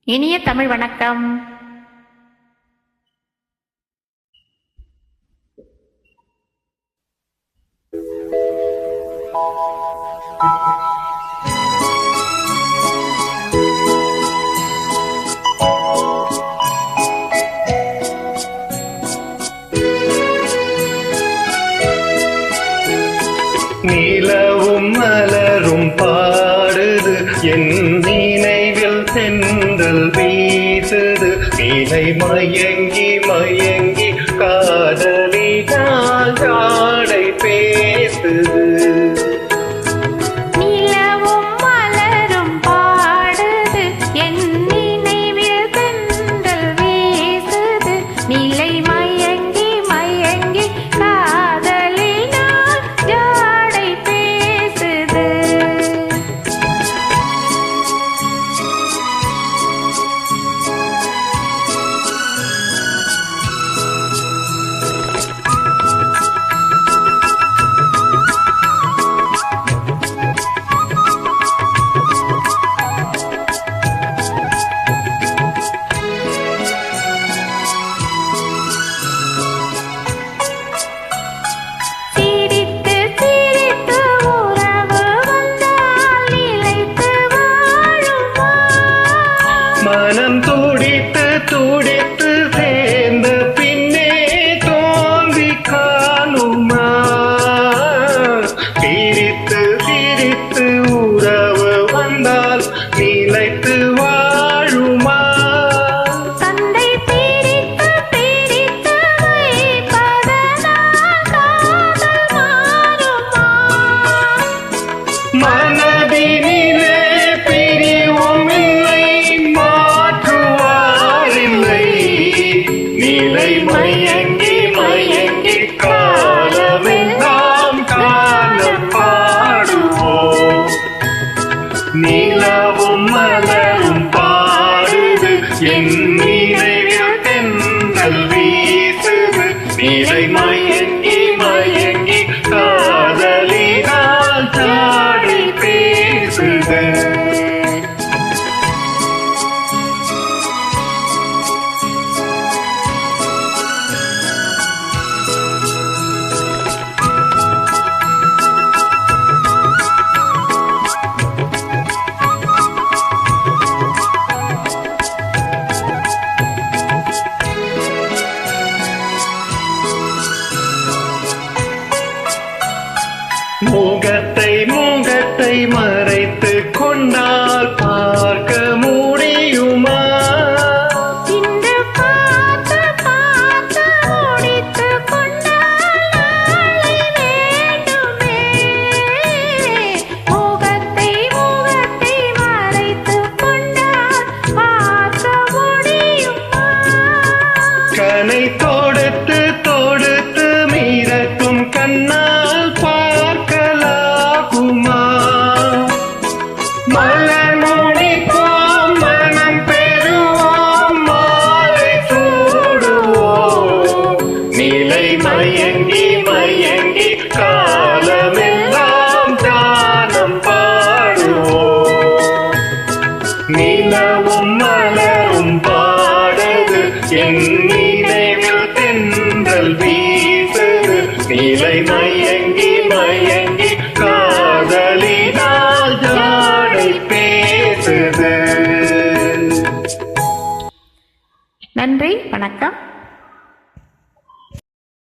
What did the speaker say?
இனிய தமிழ் வணக்கம். நிலவும் மலரும் பாடுது, என் நினைவில் தென்றல் வீசுது. நிலை மயங்கி மயங்கி காதலினால் ஜாடை பேசுது. மனம் துடித்து துடித்து சேர்ந்த பின்னே தோன்றி காணுமா? பிரித்து பிரித்து உறவு வந்தால் நிலைத்து வாழுமா? தந்தை பிரித்து பிரித்து வைப்பதனால் காதல் மாறுமா? மனதினிலே பிரிவும் நிலை மயங்கி மயங்கி காலமெல்லாம் காலம் பாடுவோம். நிலவும் மலரும் பாடுது, என் நினைவில் தென்றல் வீசுது. நிலை மயங்கி மயங்கி காதலினால் ஜாடை பேசுது. முகத்தை முகத்தை மறைத்து கொண்டால் பார்க்க முடியுமா? இன்று பார்த்து பார்த்து முடித்து கொண்டால் நாளை வேண்டுமே. முகத்தை முகத்தை மறைத்து கொண்டால் பார்க்க முடியுமா? கனை தொடுத்து தொடுத்து மீறக்கும் கண்ணால் பார்க்கலாகுமா? மலர் முடிப்போம், மனம் பெறுவோம், மாலை சூடுவோம். நிலை மயங்கி மயங்கி காலமெல்லாம் தானம் பாடுவோம். நிலவும் மலரும் பாடுது, என் நினைவில் தென்றல் வீசுது. நிலை மயங்கி மயங்கி காதலினால் ஜாடை பேசுது. நன்றி, வணக்கம்.